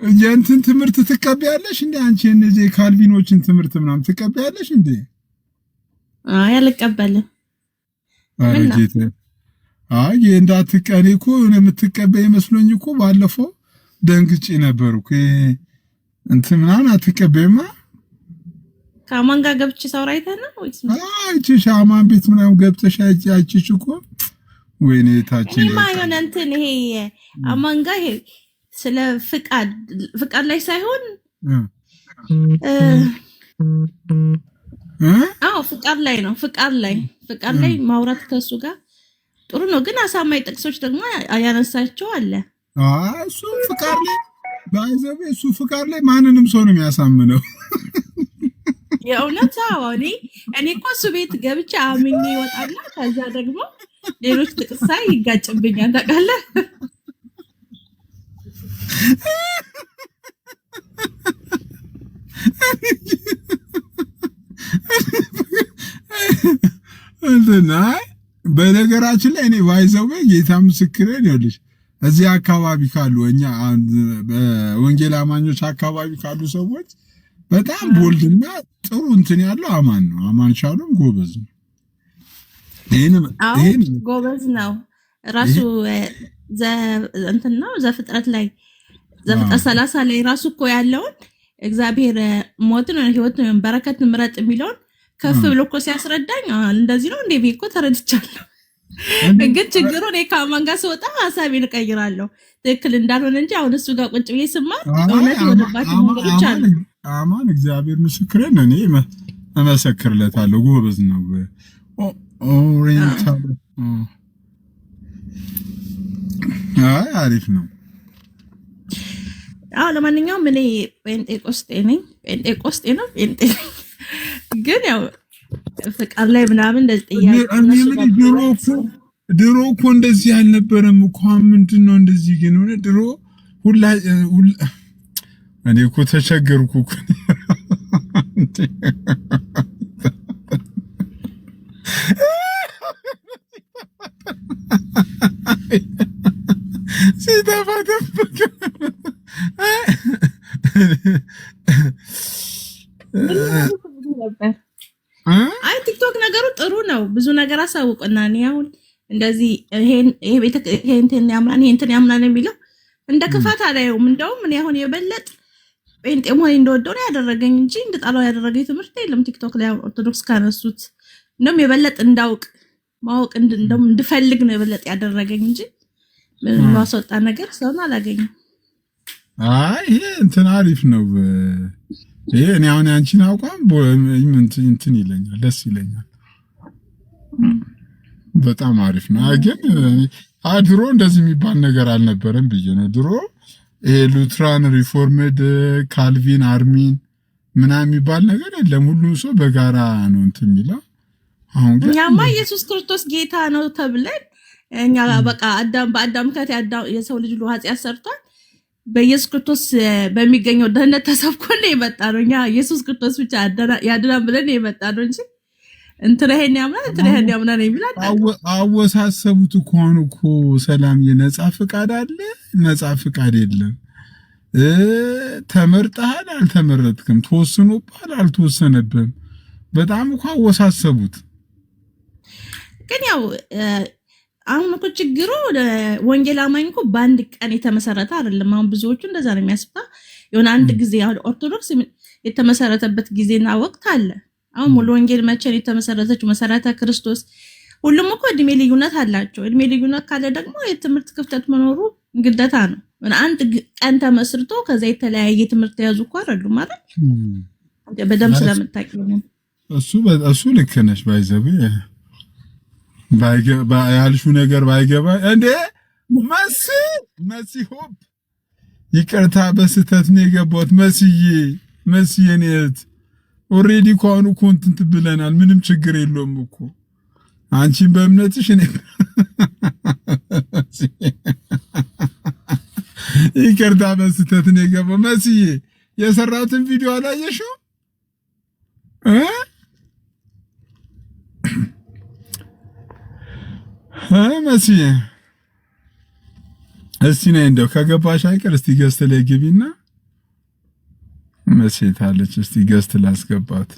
የእንትን ትምህርት ትቀበያለሽ እንዴ አንቺ? እነዚህ ካልቪኖችን ትምህርት ምናምን ትቀበያለሽ እንዴ? አይ አልቀበልም። አይ እንዳትቀኔ እኮ የምትቀበይ መስሎኝ እኮ ባለፈው ደንግጬ ነበር እኮ እንትን ምናምን አትቀበይማ። ከማን ጋር ገብቼ ሳውራ አይተህ ነው ወይስ? አይ ሻማን ቤት ምናምን ገብተሽ አይችሽ እኮ ወይኔ ታችን እኔማ የሆነ እንትን ይሄ አማን ጋር ይሄ ስለ ፍቃድ ላይ ሳይሆን አዎ ፍቃድ ላይ ነው። ፍቃድ ላይ ማውራት ከሱ ጋር ጥሩ ነው። ግን አሳማኝ ጥቅሶች ደግሞ ያነሳቸው አለ። እሱ ፍቃድ ላይ ባይዘቤ እሱ ፍቃድ ላይ ማንንም ሰው ነው የሚያሳምነው። የእውነት አዎ። እኔ እኮ እሱ ቤት ገብቼ አምኜ ይወጣና ከዛ ደግሞ ሌሎች ጥቅሳ ይጋጭብኛል ታውቃለህ። በነገራችን ላይ እኔ ባይዘው ጌታ ምስክሬን ይኸውልሽ እዚህ አካባቢ ካሉ እኛ በወንጌል አማኞች አካባቢ ካሉ ሰዎች በጣም ቦልድና ጥሩ እንትን ያለው አማን ነው። አማን ሻሎም ጎበዝ ነው። ይሄን ጎበዝ ነው ራሱ እንትን ነው ዘፍጥረት 30 ላይ ራሱ እኮ ያለውን እግዚአብሔር ሞትን ህይወትን በረከትን ምረጥ የሚለውን ከፍ ብሎ እኮ ሲያስረዳኝ እንደዚህ ነው እንዴ ቤኮ ተረድቻለሁ። ግን ችግሩ እኔ ከአማን ጋር ስወጣ ሀሳቤን እቀይራለሁ ትክክል እንዳልሆነ እንጂ አሁን እሱ ጋር ቁጭ ብዬ ስማር እውነት የሆነባቸው መንገዶች አሉ። አማን እግዚአብሔር ምስክሬን እኔ እመሰክርለታለሁ ጎበዝ ነው። ኦሪየንታል አሪፍ ነው። ለማንኛውም እኔ ጴንጤቆስጤ ነኝ። ግን ያው ፍቃድ ላይ ምናምን እንደዚህ ጥያቄ ድሮ እኮ እንደዚህ አልነበረም እኮ። ምንድን ነው እንደዚህ ግን ሆነ? ድሮ ሁላ እኔ እኮ ተቸገርኩ እኮ። ሲጠፋ ደበቀ። አይ ቲክቶክ ነገሩ ጥሩ ነው። ብዙ ነገር አሳውቅና እኔ አሁን እንደዚህ ይሄ እንትን ያምናል የሚለው እንደ ክፋት አላየውም። እንደውም እኔ አሁን የበለጥ ጴንጤ መሆን እንደወደው ነው ያደረገኝ እንጂ እንድጠላው ያደረገኝ ትምህርት የለም። ቲክቶክ ላይ ኦርቶዶክስ ካነሱት እንደውም የበለጥ እንዳውቅ ማወቅ እንደውም እንድፈልግ ነው የበለጥ ያደረገኝ እንጂ ማስወጣ ነገር ሰውን አላገኘም። አይ ይሄ እንትን አሪፍ ነው። ይሄ እኔ አሁን አንቺን አውቃም እንትን ይለኛል፣ ደስ ይለኛል። በጣም አሪፍ ነው። ግን ድሮ እንደዚህ የሚባል ነገር አልነበረም ብዬ ነው። ድሮ ይሄ ሉትራን፣ ሪፎርምድ፣ ካልቪን፣ አርሚን ምናምን የሚባል ነገር የለም። ሁሉም ሰው በጋራ ነው እንትን የሚለው። አሁን ግን እኛማ ኢየሱስ ክርስቶስ ጌታ ነው ተብለን እኛ በቃ በአዳም ምክንያት የሰው ልጅ ኃጢአት ሰርቷል። በኢየሱስ ክርስቶስ በሚገኘው ደህንነት ተሰብኮን የመጣ ነው። እኛ ኢየሱስ ክርስቶስ ብቻ ያድናል ብለን የመጣ ነው እንጂ እንትን ይሄን ያምናል የሚላል አወሳሰቡት እኮ ነው እኮ። ሰላም የነጻ ፍቃድ አለ፣ ነጻ ፍቃድ የለም። ተመርጠሃል፣ አልተመረጥክም፣ ተወስኖብሃል፣ አልተወሰነብህም። በጣም እኮ አወሳሰቡት። ግን ያው አሁን እኮ ችግሩ ወንጌል አማኝ እኮ በአንድ ቀን የተመሰረተ አይደለም። አሁን ብዙዎቹ እንደዛ ነው የሚያስፋ የሆነ አንድ ጊዜ አሁን ኦርቶዶክስ የተመሰረተበት ጊዜና ወቅት አለ። አሁን ሙሉ ወንጌል መቼ ነው የተመሰረተችው? መሰረተ ክርስቶስ። ሁሉም እኮ እድሜ ልዩነት አላቸው። እድሜ ልዩነት ካለ ደግሞ የትምህርት ክፍተት መኖሩ ግዴታ ነው። አንድ ቀን ተመስርቶ ከዛ የተለያየ ትምህርት ያዙ እኮ አይደሉም ማለት በደምብ ስለምታውቂ ነው። እሱ ልክ ነሽ። ባይዘብ ያልሽው ነገር ባይገባ እንዴ መሲ ሆፕ ይቅርታ በስተት ነው የገባሁት። መስዬ ነት ኦሬዲ ኮኑ ኮንተንት ብለናል። ምንም ችግር የለውም እኮ አንቺን በእምነትሽ እኔ ይቅርታ በስተት ነው የገባው። መስዬ የሰራሁትን ቪዲዮ አላየሽው? መስዬ እስቲ ነይ እንደው ከገባሽ አይቀር እስቲ ገስት ላይ ግቢና መሴት አለች። እስቲ ገስት ላስገባት።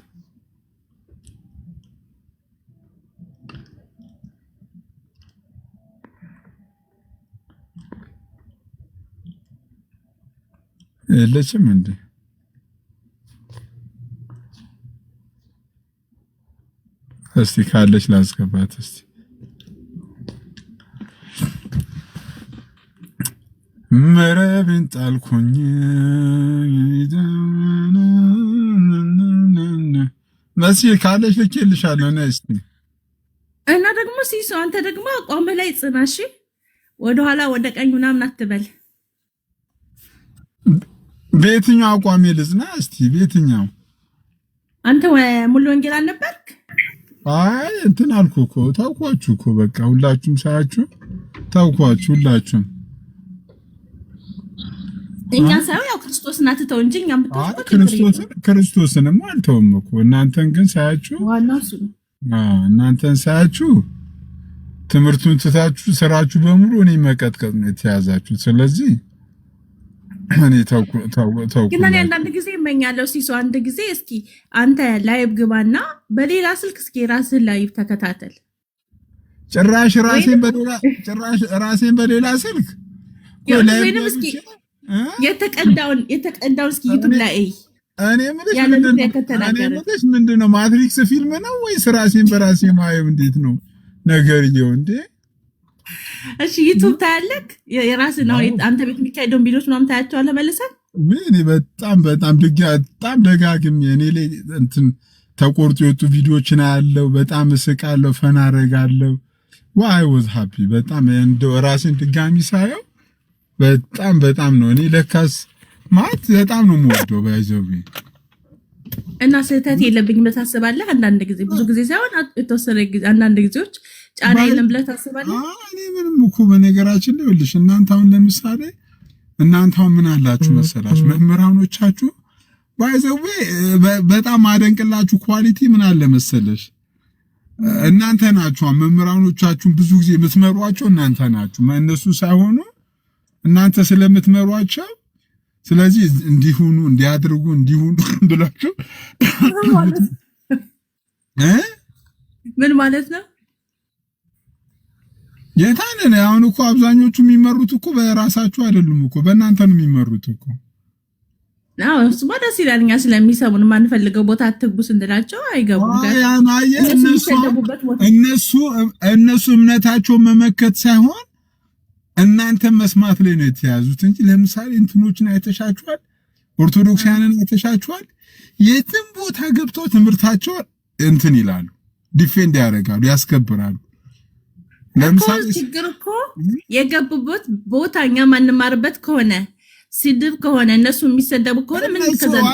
የለችም እንዴ? እስቲ ካለች ላስገባት። እስቲ መረብን ጣልኩኝ መሲ ካለሽ ልኬልሻለሁ ነይ እስቲ። እና ደግሞ ሲሶ አንተ ደግሞ አቋም ላይ ጽናሽ፣ ወደኋላ ወደ ቀኝ ምናምን አትበል። በየትኛው አቋሜ ልጽና እስቲ? በየትኛው? አንተ ሙሉ ወንጌል አልነበርክ? አይ እንትን አልኩ እኮ ታውኳችሁ እኮ በቃ ሁላችሁም ሳያችሁ ታውኳችሁ ሁላችሁም። እኛ ሳይሆን ያው ክርስቶስን አትተው እንጂ እኛም ብትተው ክርስቶስንም አልተውም እኮ እናንተን ግን ሳያችሁ ዋናው እሱ ነው። እናንተን ሳያችሁ ትምህርቱን ትታችሁ ስራችሁ በሙሉ እኔ መቀጥቀጥ ነው የተያዛችሁ። ስለዚህ እኔ ታውቁ ግን እኔ አንዳንድ ጊዜ እመኛለሁ ሲሶ አንድ ጊዜ እስኪ አንተ ላይቭ ግባና በሌላ ስልክ እስኪ ራስህን ላይቭ ተከታተል። ጭራሽ ራሴን በሌላ ስልክ ወይንም እስኪ የተቀዳውን እስኪ ዩቲዩብ ላይ እኔ ምንድነው ምንድነው ማትሪክስ ፊልም ነው ወይስ ራሴን በራሴ ማየው? እንዴት ነው ነገርየው እንዴ? እሺ ዩቲዩብ ታያለክ? የራስህ ነው አንተ ቤት የሚካሄደው ቪዲዮስ ምናምን ታያቸዋለህ መልሰህ? እኔ በጣም ደጋግሜ እኔ ላይ እንትን ተቆርጦ የወጡ ቪዲዮዎችን አያለው። በጣም እስቃለሁ፣ ፈና አረጋለሁ። ዋይ ዋዝ ሃፒ በጣም እንደው ራሴን ድጋሚ ሳየው በጣም ነው እኔ ለካስ ማለት በጣም ነው የምወደው ባይዘው እና ስህተት የለብኝም ብለህ ታስባለህ? አንዳንድ ጊዜ ብዙ ጊዜ ሳይሆን የተወሰነ ጊዜ አንዳንድ ጊዜዎች ጫና የለም ብለህ ታስባለህ? እኔ ምንም እኮ በነገራችን ላይ ልሽ እናንተ አሁን ለምሳሌ እናንተ አሁን ምን አላችሁ መሰላችሁ መምህራኖቻችሁ ባይዘው በጣም አደንቅላችሁ ኳሊቲ ምን አለ መሰለሽ እናንተ ናችሁ መምህራኖቻችሁን ብዙ ጊዜ የምትመሯቸው እናንተ ናችሁ እነሱ ሳይሆኑ እናንተ ስለምትመሯቸው ስለዚህ እንዲሁኑ እንዲያድርጉ እንዲሁኑ ብላችሁ ምን ማለት ነው? የታነነ አሁን እኮ አብዛኞቹ የሚመሩት እኮ በራሳቸው አይደሉም እኮ በእናንተ ነው የሚመሩት እኮ። አዎ እሱ ደስ ይላል። እኛ ስለሚሰሙን ማንፈልገው ቦታ አትግቡ ስንላቸው አይገቡም። እነሱ እምነታቸውን መመከት ሳይሆን እናንተም መስማት ላይ ነው የተያዙት እንጂ ለምሳሌ እንትኖችን አይተሻቸዋል? ኦርቶዶክሳውያንን አይተሻቸዋል? የትም ቦታ ገብተው ትምህርታቸው እንትን ይላሉ፣ ዲፌንድ ያደርጋሉ፣ ያስከብራሉ። ለምሳሌ ችግር እኮ የገቡበት ቦታ እኛ ማንማርበት ከሆነ ስድብ ከሆነ እነሱ የሚሰደቡ ከሆነ ምን ከዛን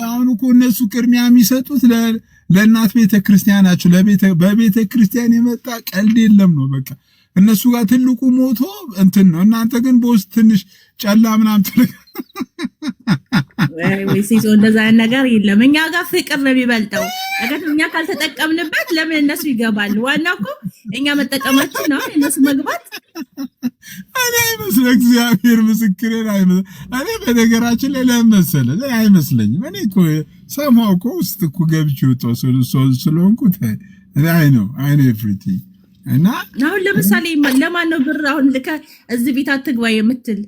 አሁን እኮ እነሱ ቅድሚያ የሚሰጡት ለእናት ቤተክርስቲያናቸው በቤተ ክርስቲያን የመጣ ቀልድ የለም ነው በቃ እነሱ ጋር ትልቁ ሞቶ እንትን ነው። እናንተ ግን በውስጥ ትንሽ ጨላ ምናምን ወይ ሲሶ እንደዛ ነገር የለም። እኛ ጋር ፍቅር ነው የሚበልጠው። ነገር እኛ ካልተጠቀምንበት ለምን እነሱ ይገባሉ? ዋናው እኮ እኛ መጠቀማችን ነው፣ እነሱ መግባት እኔ አይመስል እግዚአብሔር ምስክሬን አይመስል እኔ በነገራችን ላይ ለመሰለ አይመስለኝም። እኔ እኮ ሰማው እኮ ውስጥ እኮ ገብቼ ወጣው ስለሆንኩት እኔ አይ ነው ኤቭሪቲንግ እና አሁን ለምሳሌ ለማን ነው ብር አሁን ልከ እዚህ ቤት አትግባ የምትል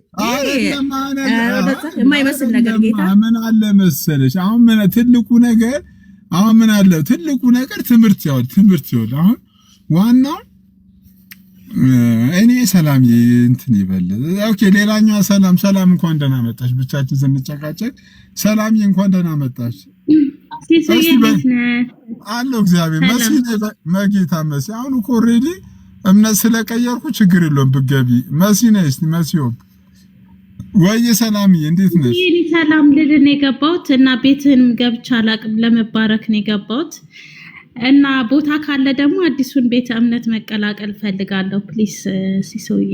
የማይመስል ነገር ጌታ ምን አለ መሰለሽ አሁን ትልቁ ነገር ትምህርት ይወል አሁን ዋናው እኔ ሰላም እንትን ይበል። ኦኬ ሌላኛው ሰላም እንኳን ደህና መጣሽ። ብቻችን ስንጨቃጨቅ ሰላም እንኳን ደህና መጣሽ። አለው እግዚአብሔር መጌታ መሲ አሁን እኮ ኦሬዲ እምነት ስለቀየርኩ ችግር የለውም ብትገቢ መሲ ነይ እስቲ መሲዮ ወይ ሰላምዬ እንዴት ነሽ? እኔ ሰላም ልልህ ነው የገባሁት እና ቤትህንም ገብቼ አላቅም ለመባረክ ነው የገባሁት እና ቦታ ካለ ደግሞ አዲሱን ቤተ እምነት መቀላቀል ፈልጋለሁ ፕሊስ ሲሶዬ።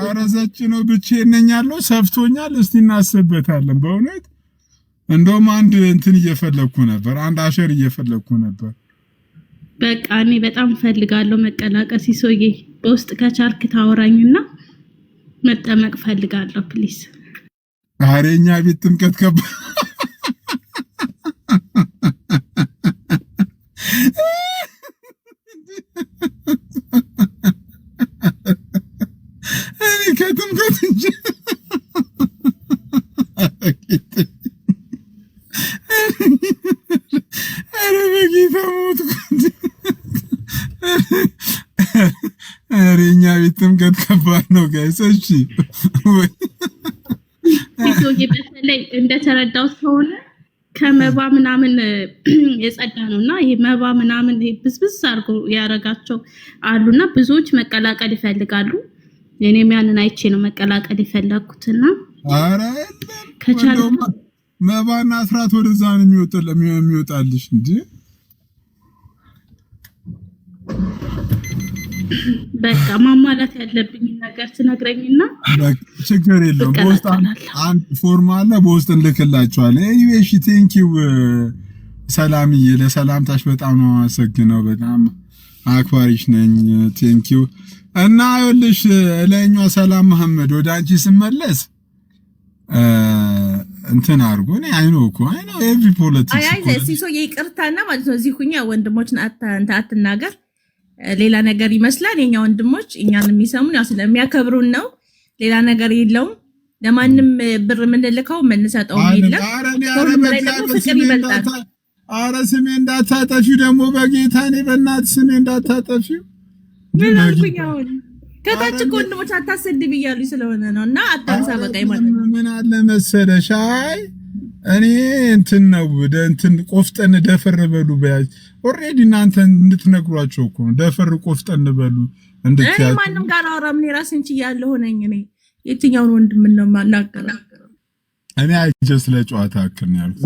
አረዘች ነው ብቻዬን ነኝ ያለው ሰፍቶኛል። እስቲ እናስብበታለን በእውነት እንደውም አንድ እንትን እየፈለኩ ነበር፣ አንድ አሸር እየፈለኩ ነበር። በቃ እኔ በጣም ፈልጋለሁ መቀላቀል ሲሶዬ። በውስጥ ከቻልክ ታወራኝና መጠመቅ ፈልጋለሁ ፕሊስ። አሬኛ ቤት ጥምቀት ከባ እኔ ከጥምቀት እንጂ አሬኛ ቤት ጥምቀት ከባድ ነው ጋይስ። እሺ በተለይ እንደተረዳሁት ከሆነ ከመባ ምናምን የጸዳ ነውና ይሄ መባ ምናምን ብስብስ አርጎ ያረጋቸው አሉና ብዙዎች መቀላቀል ይፈልጋሉ። እኔም ያንን አይቼ ነው መቀላቀል ይፈልኩትና አረ ከቻለው መባና አስራት ወደዛ ነው የሚወጣልሽ እንጂ በቃ ማሟላት ያለብኝ ነገር ትነግረኝና ችግር የለውም። በውስጥ አንድ ፎርም አለ፣ በውስጥ እንልክላችኋለን። ኤኒዌይ ቴንኪው ሰላምዬ፣ ለሰላምታሽ በጣም ነው አመሰግነው። በጣም አክባሪሽ ነኝ። ቴንኪው እና ይኸውልሽ ለኛው ሰላም መሐመድ ወደ አንቺ ስመለስ እንትን አርጎ እኔ አይኖ ኤቭሪ ፖለቲክስ አይ ሲሶ ይቅርታና ማለት ነው። እዚህ ሁኛ ወንድሞችን አትናገር ሌላ ነገር ይመስላል። የኛ ወንድሞች እኛን የሚሰሙን ያው ስለሚያከብሩን ነው። ሌላ ነገር የለውም። ለማንም ብር ምንልከው ምንሰጠው የለም። ሁሉም ላይ ደግሞ ፍቅር ይበልጣል። አረ ስሜ እንዳታጠፊው ደግሞ በጌታ እኔ በእናትህ ስሜ እንዳታጠፊው። ምን አልኩኝ? አሁን ከታች ወንድሞች አታሰድብ እያሉ ስለሆነ ነው። እና አታንሳ በቃ ማለት ነው። ምን አለ መሰለሽ አይ እኔ እንትን ነው እንትን ቆፍጠን ደፈር በሉ በያዝ ኦሬዲ እናንተ እንድትነግሯቸው እኮ ደፈር ቆፍጠን በሉ እንድትያዝ። እኔ ማንንም ጋር አወራም። እኔ ራሴን ችያለሁ ሆነኝ። እኔ የትኛውን ወንድም ነው ማናገረው? እኔ አይጀስ ለጨዋታ አክል ነው ያልኩት።